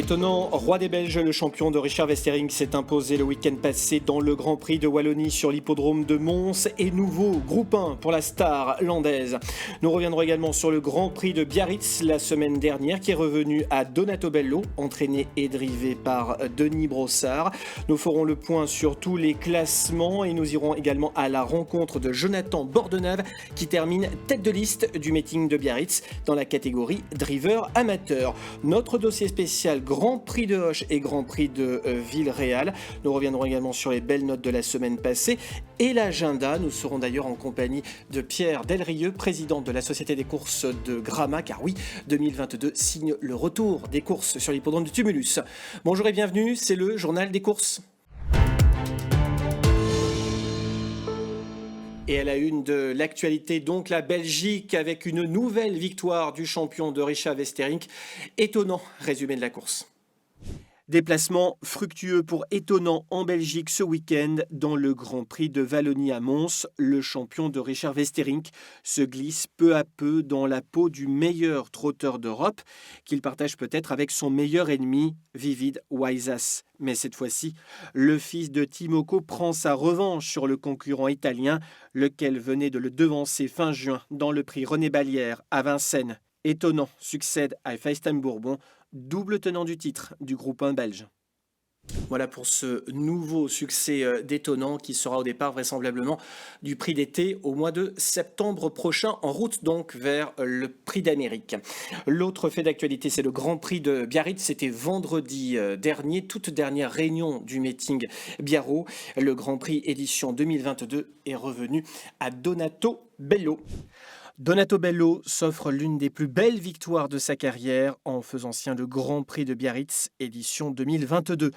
Étonnant, roi des Belges, le champion de Richard Westering s'est imposé le week-end passé dans le Grand Prix de Wallonie sur l'hippodrome de Mons et nouveau groupe 1 pour la star landaise. Nous reviendrons également sur le Grand Prix de Biarritz la semaine dernière qui est revenu à Donato Bello, entraîné et drivé par Denis Brossard. Nous ferons le point sur tous les classements et nous irons également à la rencontre de Jonathan Bordenave qui termine tête de liste du meeting de Biarritz dans la catégorie driver amateur. Notre dossier spécial Grand Prix de Hoche et Grand Prix de Villeréal. Nous reviendrons également sur les belles notes de la semaine passée et l'agenda. Nous serons d'ailleurs en compagnie de Pierre Delrieux, président de la Société des courses de Gramma, car oui, 2022 signe le retour des courses sur l'hippodrome du Tumulus. Bonjour et bienvenue, c'est le journal des courses. Et à la une de l'actualité, donc la Belgique avec une nouvelle victoire du champion de Richard Westering. Étonnant résumé de la course. Déplacement fructueux pour Étonnant en Belgique ce week-end dans le Grand Prix de Wallonie à Mons. Le champion de Richard Westering se glisse peu à peu dans la peau du meilleur trotteur d'Europe qu'il partage peut-être avec son meilleur ennemi, Vivid Waisas. Mais cette fois-ci, le fils de Timoko prend sa revanche sur le concurrent italien, lequel venait de le devancer fin juin dans le prix René Ballière à Vincennes. Étonnant succède à Feistem Bourbon, double tenant du titre du groupe 1 belge. Voilà pour ce nouveau succès d'Étonnant qui sera au départ vraisemblablement du prix d'été au mois de septembre prochain, en route donc vers le prix d'Amérique. L'autre fait d'actualité, c'est le Grand Prix de Biarritz. C'était vendredi dernier, toute dernière réunion du meeting Biarro. Le Grand Prix édition 2022 est revenu à Donato Bello. Donato Bello s'offre l'une des plus belles victoires de sa carrière en faisant sien le Grand Prix de Biarritz, édition 2022.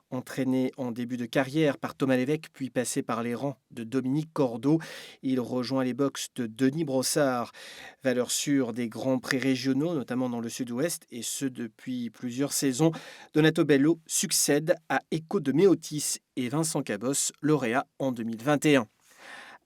Entraîné en début de carrière par Thomas Lévesque, puis passé par les rangs de Dominique Cordeau, il rejoint les boxes de Denis Brossard. Valeur sûre des Grands Prix régionaux, notamment dans le sud-ouest, et ce depuis plusieurs saisons, Donato Bello succède à Echo de Méotis et Vincent Cabos, lauréat en 2021.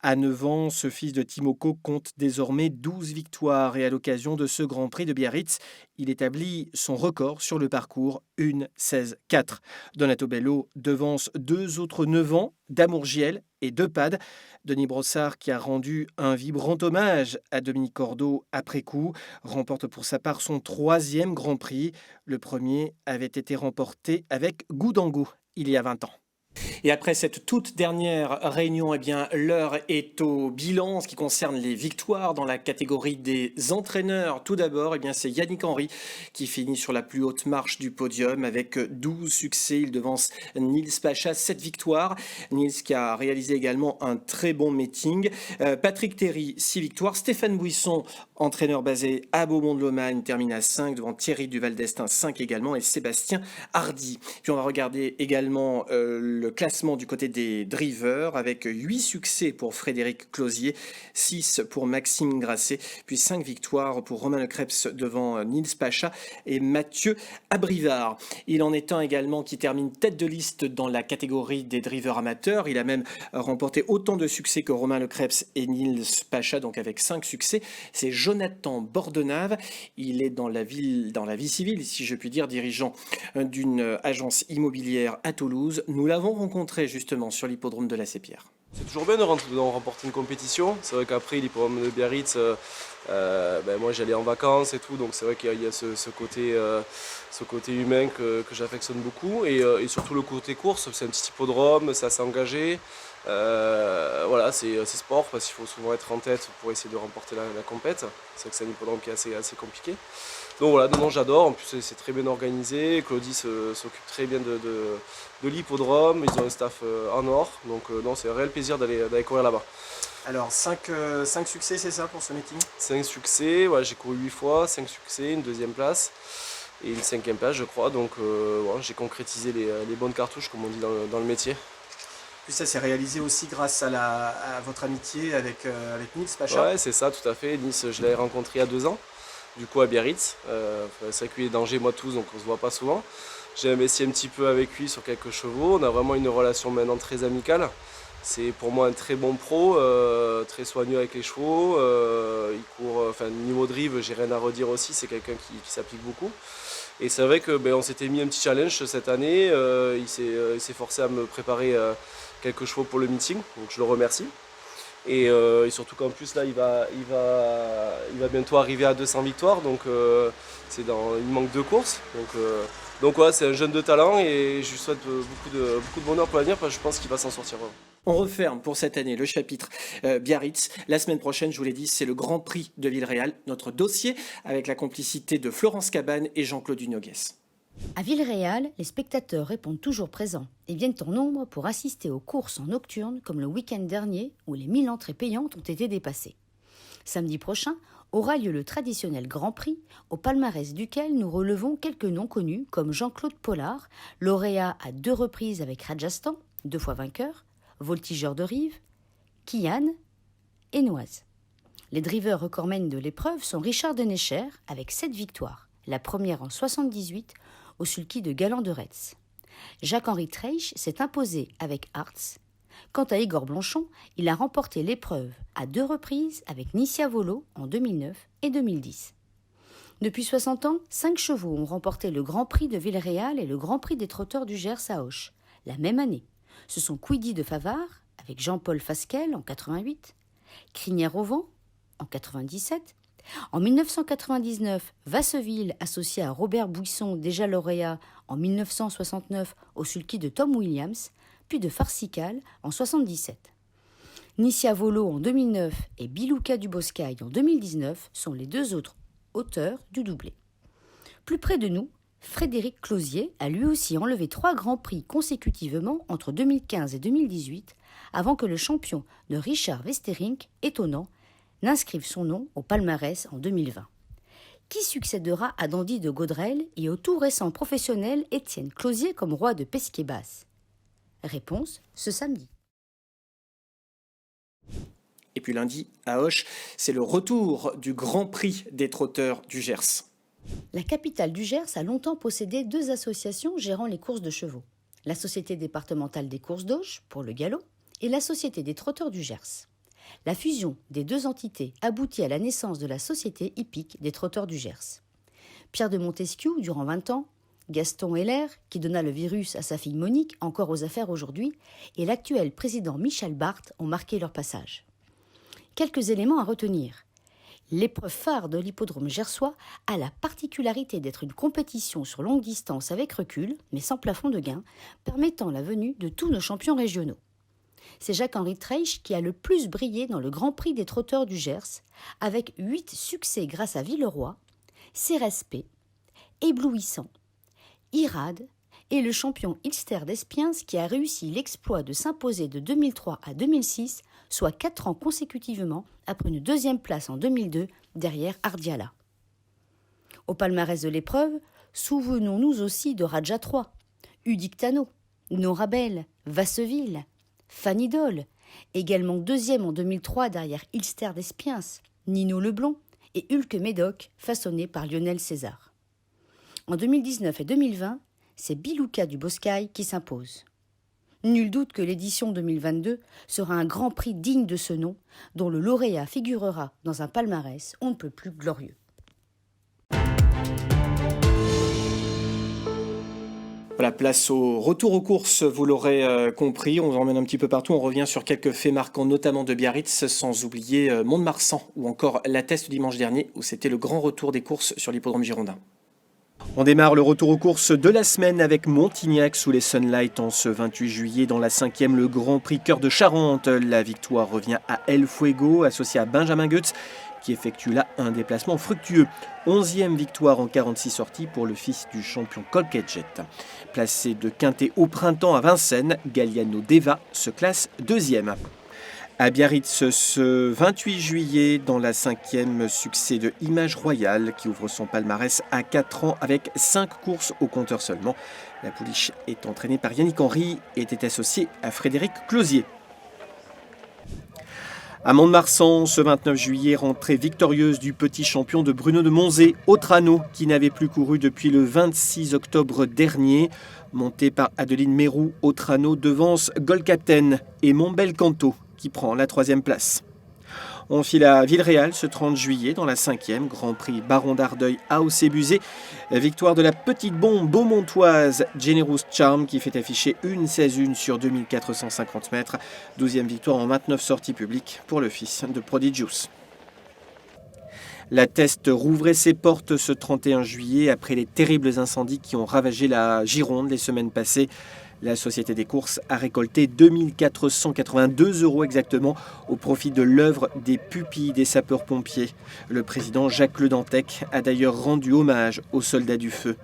À 9 ans, ce fils de Timoko compte désormais 12 victoires et à l'occasion de ce Grand Prix de Biarritz, il établit son record sur le parcours 1:16:4. Donato Bello devance deux autres 9 ans, D'Amour Giel et Depad. Denis Brossard, qui a rendu un vibrant hommage à Dominique Cordeau après coup, remporte pour sa part son 3e Grand Prix. Le premier avait été remporté avec Goudango il y a 20 ans. Et après cette toute dernière réunion, eh bien, l'heure est au bilan en ce qui concerne les victoires dans la catégorie des entraîneurs. Tout d'abord, eh bien, c'est Yannick Henry qui finit sur la plus haute marche du podium avec 12 succès. Il devance Nils Pacha, 7 victoires. Nils qui a réalisé également un très bon meeting. Patrick Théry, 6 victoires. Stéphane Bouisson, entraîneur basé à Beaumont-de-Lomagne, termine à 5 devant Thierry Duval d'Estaing, 5 également, et Sébastien Hardy. Puis on va regarder également le classement du côté des drivers avec 8 succès pour Frédéric Closier, 6 pour Maxime Grasset, puis 5 victoires pour Romain Lecreps devant Nils Pacha et Mathieu Abrivard. Il en est un également qui termine tête de liste dans la catégorie des drivers amateurs. Il a même remporté autant de succès que Romain Lecreps et Nils Pacha, donc avec 5 succès. C'est Jonathan Bordenave. Il est dans la vie civile, si je puis dire, dirigeant d'une agence immobilière à Toulouse. Nous l'avons rencontré justement sur l'hippodrome de la Sépierre. C'est toujours bien de remporter une compétition. C'est vrai qu'après l'hippodrome de Biarritz, moi j'allais en vacances et tout, donc c'est vrai qu'il y a ce côté humain que j'affectionne beaucoup et surtout le côté course. C'est un petit hippodrome, c'est assez engagé. Voilà, c'est sport parce qu'il faut souvent être en tête pour essayer de remporter la compète. C'est vrai que c'est un hippodrome qui est assez compliqué. Donc voilà, non, j'adore, en plus c'est très bien organisé, Claudie s'occupe très bien de l'hippodrome, ils ont un staff en or, donc non, c'est un réel plaisir d'aller courir là-bas. Alors 5 succès, c'est ça pour ce meeting ? 5 succès, ouais, j'ai couru 8 fois, 5 succès, une 2e place et une 5e place je crois, donc ouais, j'ai concrétisé les bonnes cartouches comme on dit dans le métier. Puis ça s'est réalisé aussi grâce à votre amitié avec Nils Pacha. Ouais, c'est ça, tout à fait, Nils je l'avais rencontré il y a 2 ans. Du coup à Biarritz, c'est vrai que lui est d'Angers, moi Toulouse, donc on se voit pas souvent. J'ai investi un petit peu avec lui sur quelques chevaux, on a vraiment une relation maintenant très amicale. C'est pour moi un très bon pro, très soigneux avec les chevaux, il court, niveau drive, j'ai rien à redire aussi, c'est quelqu'un qui s'applique beaucoup. Et c'est vrai que on s'était mis un petit challenge cette année. Il s'est forcé à me préparer quelques chevaux pour le meeting, donc je le remercie. Et surtout qu'en plus là il va bientôt arriver à 200 victoires, donc il manque 2 courses. Donc ouais, c'est un jeune de talent et je lui souhaite beaucoup de bonheur pour l'avenir parce que je pense qu'il va s'en sortir. On referme pour cette année le chapitre Biarritz. La semaine prochaine, je vous l'ai dit, c'est le Grand Prix de Villeréal, notre dossier avec la complicité de Florence Cabane et Jean-Claude Dunoguès. À Villeréal, les spectateurs répondent toujours présents et viennent en nombre pour assister aux courses en nocturne comme le week-end dernier où les 1000 entrées payantes ont été dépassées. Samedi prochain aura lieu le traditionnel Grand Prix, au palmarès duquel nous relevons quelques noms connus comme Jean-Claude Pollard, lauréat à 2 reprises avec Rajasthan, 2 fois vainqueur, voltigeur de Rive, Kian et Noise. Les drivers recordmen de l'épreuve sont Richard Denecher avec 7 victoires, la première en 78 au sulky de Galant de Retz. Jacques-Henri Treich s'est imposé avec Hartz. Quant à Igor Blanchon, il a remporté l'épreuve à 2 reprises avec Nissia Volo en 2009 et 2010. Depuis 60 ans, 5 chevaux ont remporté le Grand Prix de Villeréal et le Grand Prix des trotteurs du Gers à Auch, la même année. Ce sont Quidi de Favard avec Jean-Paul Fasquelle en 88, Crinière au vent en 97, en 1999, Vasseville, associé à Robert Buisson, déjà lauréat en 1969 au sulky de Tom Williams, puis de Farcical en 1977. Nissia Volo en 2009 et Bilouka du Boscaï en 2019 sont les 2 autres auteurs du doublé. Plus près de nous, Frédéric Closier a lui aussi enlevé 3 grands prix consécutivement entre 2015 et 2018 avant que le champion de Richard Westerink, étonnant, n'inscrive son nom au palmarès en 2020. Qui succédera à Dandy de Gaudrel et au tout récent professionnel Étienne Closier comme roi de Pesquet-Basse? Réponse ce samedi. Et puis lundi, à Auch, c'est le retour du Grand Prix des trotteurs du Gers. La capitale du Gers a longtemps possédé 2 associations gérant les courses de chevaux. La Société départementale des courses d'Auch, pour le galop, et la Société des trotteurs du Gers. La fusion des 2 entités aboutit à la naissance de la Société hippique des trotteurs du Gers. Pierre de Montesquieu, durant 20 ans, Gaston Heller, qui donna le virus à sa fille Monique, encore aux affaires aujourd'hui, et l'actuel président Michel Barthes ont marqué leur passage. Quelques éléments à retenir. L'épreuve phare de l'hippodrome gersois a la particularité d'être une compétition sur longue distance avec recul, mais sans plafond de gain, permettant la venue de tous nos champions régionaux. C'est Jacques-Henri Treich qui a le plus brillé dans le Grand Prix des trotteurs du Gers, avec 8 succès grâce à Villeroy, Cérespé, Éblouissant, Irade et le champion Ilster d'Espiens qui a réussi l'exploit de s'imposer de 2003 à 2006, soit 4 ans consécutivement après une 2e place en 2002 derrière Ardiala. Au palmarès de l'épreuve, souvenons-nous aussi de Raja 3, Udictano, Norabel, Vasseville, Fanidol, également 2e en 2003 derrière Ilster d'Espiens, Nino Leblond et Hulk Médoc, façonné par Lionel César. En 2019 et 2020, c'est Bilouka du Boscaï qui s'impose. Nul doute que l'édition 2022 sera un grand prix digne de ce nom, dont le lauréat figurera dans un palmarès on ne peut plus glorieux. Voilà, place au retour aux courses, vous l'aurez compris, on vous emmène un petit peu partout, on revient sur quelques faits marquants, notamment de Biarritz, sans oublier Mont-de-Marsan, ou encore la Teste dimanche dernier, où c'était le grand retour des courses sur l'hippodrome girondin. On démarre le retour aux courses de la semaine avec Montignac sous les Sunlight en ce 28 juillet. Dans la 5e, le Grand Prix Cœur de Charente. La victoire revient à El Fuego, associé à Benjamin Goetz, qui effectue là un déplacement fructueux. 11e victoire en 46 sorties pour le fils du champion Colquet-Jet. Placé de quintet au printemps à Vincennes, Galliano Deva se classe 2e. À Biarritz, ce 28 juillet, dans la 5e, succès de Image Royale qui ouvre son palmarès à 4 ans avec 5 courses au compteur seulement. La pouliche est entraînée par Yannick Henry et était associée à Frédéric Closier. À Mont-de-Marsan, ce 29 juillet, rentrée victorieuse du petit champion de Bruno de Monzé, Autrano, qui n'avait plus couru depuis le 26 octobre dernier. Monté par Adeline Mérou, Autrano devance Gold Captain et Montbel Canto, qui prend la 3e place. On file à Villeréal ce 30 juillet dans la 5e Grand Prix Baron d'Ardeuil à Haussé-Buzet. Victoire de la petite bombe beaumontoise Generous Charm qui fait afficher une 16-1 sur 2450 mètres. 12e victoire en 29 sorties publiques pour le fils de Prodigious. La Teste rouvrait ses portes ce 31 juillet après les terribles incendies qui ont ravagé la Gironde les semaines passées. La Société des courses a récolté 2482 € exactement au profit de l'œuvre des pupilles des sapeurs-pompiers. Le président Jacques Le Dantec a d'ailleurs rendu hommage aux soldats du feu.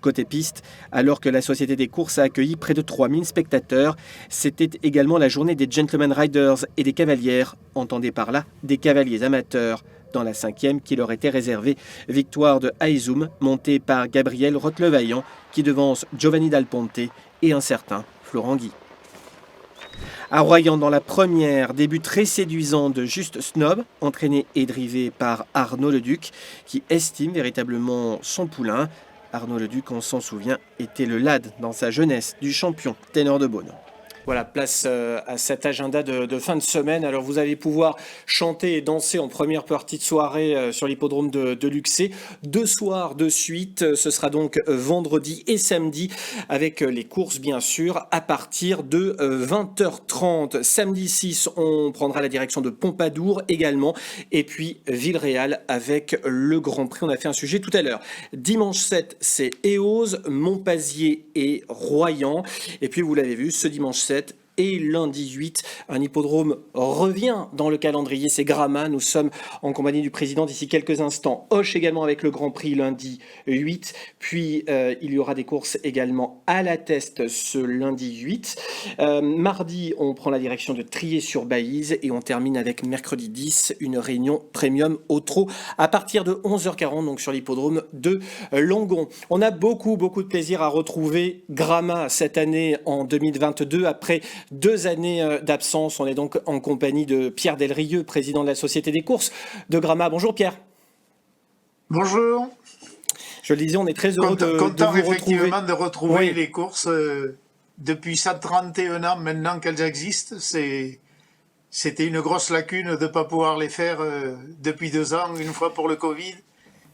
Côté piste, alors que la Société des courses a accueilli près de 3000 spectateurs, c'était également la journée des Gentleman Riders et des cavalières, entendez par là des cavaliers amateurs. Dans la 5e qui leur était réservée, victoire de Aizoum, montée par Gabriel Rotlevaillant, qui devance Giovanni Dal Ponte et un certain Florent Guy. À Royan, dans la première, début très séduisant de Juste Snob, entraîné et drivé par Arnaud Leduc, qui estime véritablement son poulain. Arnaud Leduc, on s'en souvient, était le lad dans sa jeunesse du champion ténor de Beaune. Voilà, place à cet agenda de fin de semaine. Alors vous allez pouvoir chanter et danser en première partie de soirée sur l'hippodrome de Luxé. 2 soirs de suite, ce sera donc vendredi et samedi avec les courses bien sûr à partir de 20h30. Samedi 6, on prendra la direction de Pompadour également et puis Villeréal avec le Grand Prix. On a fait un sujet tout à l'heure. Dimanche 7, c'est Eauze, Montpazier et Royan. Et puis vous l'avez vu, ce dimanche 7, et lundi 8, un hippodrome revient dans le calendrier, c'est Gramma. Nous sommes en compagnie du président d'ici quelques instants. Hoche également avec le Grand Prix lundi 8. Puis il y aura des courses également à la Teste ce lundi 8. Mardi, on prend la direction de Trier-sur-Baïse et on termine avec mercredi 10, une réunion premium au trot à partir de 11h40 donc sur l'hippodrome de Langon. On a beaucoup de plaisir à retrouver Gramma cette année en 2022 après 2 années d'absence. On est donc en compagnie de Pierre Delrieux, président de la Société des courses de Gramma. Bonjour Pierre. Bonjour. Je le disais, on est très heureux de vous retrouver. Effectivement de retrouver oui. Les courses depuis 131 ans maintenant qu'elles existent. C'était une grosse lacune de ne pas pouvoir les faire depuis 2 ans, une fois pour le Covid,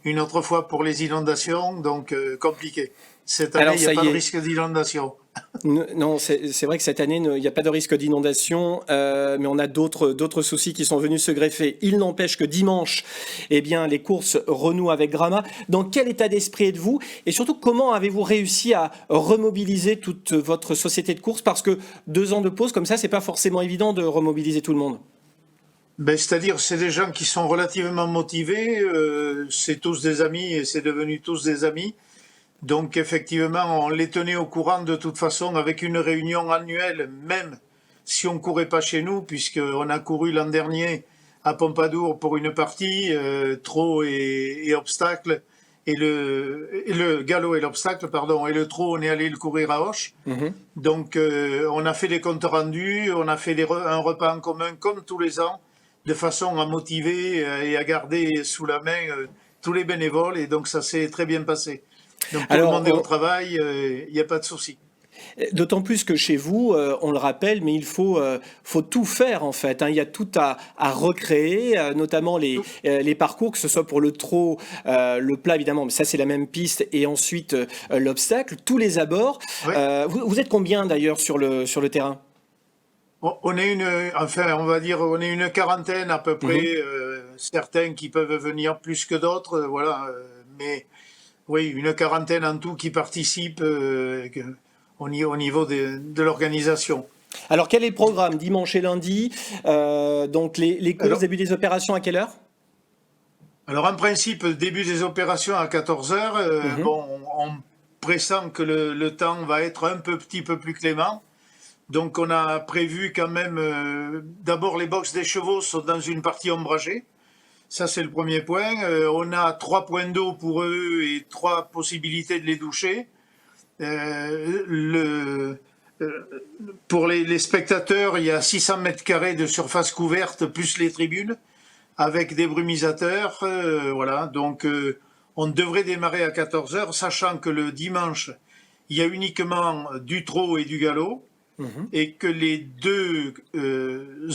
une autre fois pour les inondations, donc compliqué. Cette année, il n'y a pas de risque d'inondation. Non, c'est vrai que cette année, il n'y a pas de risque d'inondation, mais on a d'autres soucis qui sont venus se greffer. Il n'empêche que dimanche, eh bien, les courses renouent avec Gramma. Dans quel état d'esprit êtes-vous? Et surtout, comment avez-vous réussi à remobiliser toute votre société de courses? Parce que 2 ans de pause, comme ça, c'est pas forcément évident de remobiliser tout le monde. C'est-à-dire, c'est des gens qui sont relativement motivés, c'est tous des amis et c'est devenu tous des amis. Donc effectivement, on les tenait au courant de toute façon avec une réunion annuelle, même si on ne courait pas chez nous, puisqu'on a couru l'an dernier à Pompadour pour une partie, trot et obstacle, et le galop et l'obstacle, pardon, et le trot, on est allé le courir à Auch. Donc on a fait des comptes rendus, on a fait un repas en commun comme tous les ans, de façon à motiver et à garder sous la main tous les bénévoles, et donc ça s'est très bien passé. Donc tout le monde est au travail, il n'y a pas de souci. D'autant plus que chez vous, on le rappelle, mais il faut tout faire en fait. Il y a tout à recréer, notamment les parcours, que ce soit pour le trot, le plat évidemment, mais ça c'est la même piste, et ensuite l'obstacle, tous les abords. Oui. Vous êtes combien d'ailleurs sur le terrain? On est on va dire, on est une quarantaine à peu près, certains qui peuvent venir plus que d'autres, voilà, mais oui, une quarantaine en tout qui participent au niveau de l'organisation. Alors, quel est le programme dimanche et lundi? Donc, les courses, début des opérations à quelle heure? Alors, en principe, début des opérations à 14h. Bon, on pressent que le temps va être un petit peu plus clément. Donc, on a prévu quand même, d'abord, les boxes des chevaux sont dans une partie ombragée. Ça, c'est le premier point. On a 3 points d'eau pour eux et 3 possibilités de les doucher. Pour les spectateurs, il y a 600 mètres carrés de surface couverte, plus les tribunes, avec des brumisateurs. Voilà. Donc, on devrait démarrer à 14h, sachant que le dimanche, il y a uniquement du trot et du galop, et que les 2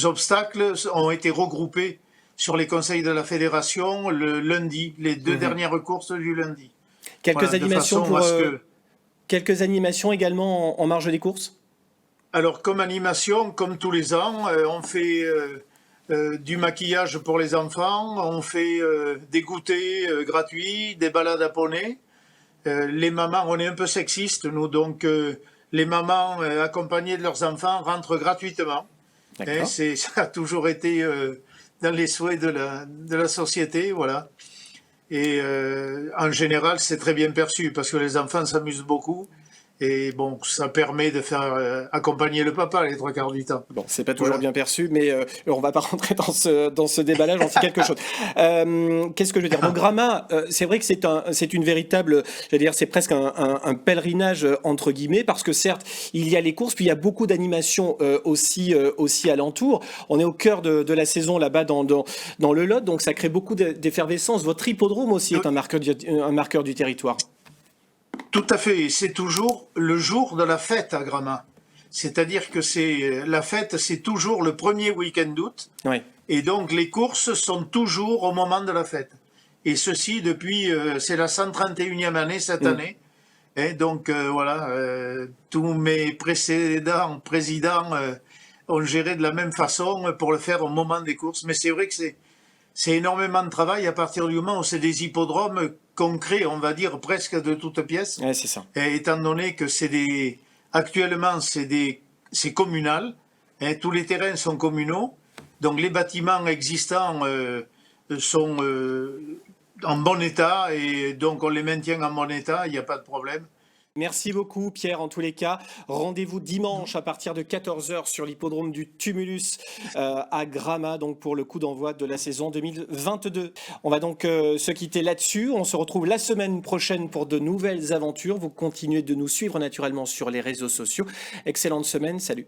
obstacles ont été regroupés sur les conseils de la fédération le lundi, les 2 dernières courses du lundi. Quelques Voilà, animations de façon à ce que... quelques animations également en marge des courses? Alors, comme animation, comme tous les ans, on fait du maquillage pour les enfants, on fait des goûters gratuits, des balades à poney. Les mamans, on est un peu sexistes, nous, donc les mamans accompagnées de leurs enfants rentrent gratuitement. D'accord. Ça a toujours été dans les souhaits de la société, voilà. Et en général, c'est très bien perçu parce que les enfants s'amusent beaucoup. Et bon, ça permet de faire accompagner le papa les 3 quarts du temps. Bon, c'est pas toujours Voilà. bien perçu, mais on va pas rentrer dans ce débat-là, j'en sais quelque chose. Qu'est-ce que je veux dire? Donc Gramma, c'est vrai que c'est une véritable, j'allais dire, c'est presque un pèlerinage entre guillemets, parce que certes, il y a les courses, puis il y a beaucoup d'animations aussi alentour. On est au cœur de la saison là-bas dans le Lot, donc ça crée beaucoup d'effervescence. Votre hippodrome aussi est un marqueur du territoire. Tout à fait. C'est toujours le jour de la fête à Gramma. C'est-à-dire que la fête, c'est toujours le premier week-end d'août. Oui. Et donc, les courses sont toujours au moment de la fête. Et ceci depuis, c'est la 131e année cette année. Et donc, voilà, tous mes précédents présidents ont géré de la même façon pour le faire au moment des courses. Mais c'est vrai que c'est énormément de travail à partir du moment où c'est des hippodromes concrets, on va dire presque de toutes pièces. Ouais, c'est ça. Et étant donné que actuellement c'est communal, tous les terrains sont communaux, donc les bâtiments existants sont en bon état et donc on les maintient en bon état, il n'y a pas de problème. Merci beaucoup Pierre, en tous les cas. Rendez-vous dimanche à partir de 14h sur l'hippodrome du Tumulus à Gramma, donc pour le coup d'envoi de la saison 2022. On va donc se quitter là-dessus. On se retrouve la semaine prochaine pour de nouvelles aventures. Vous continuez de nous suivre naturellement sur les réseaux sociaux. Excellente semaine, salut.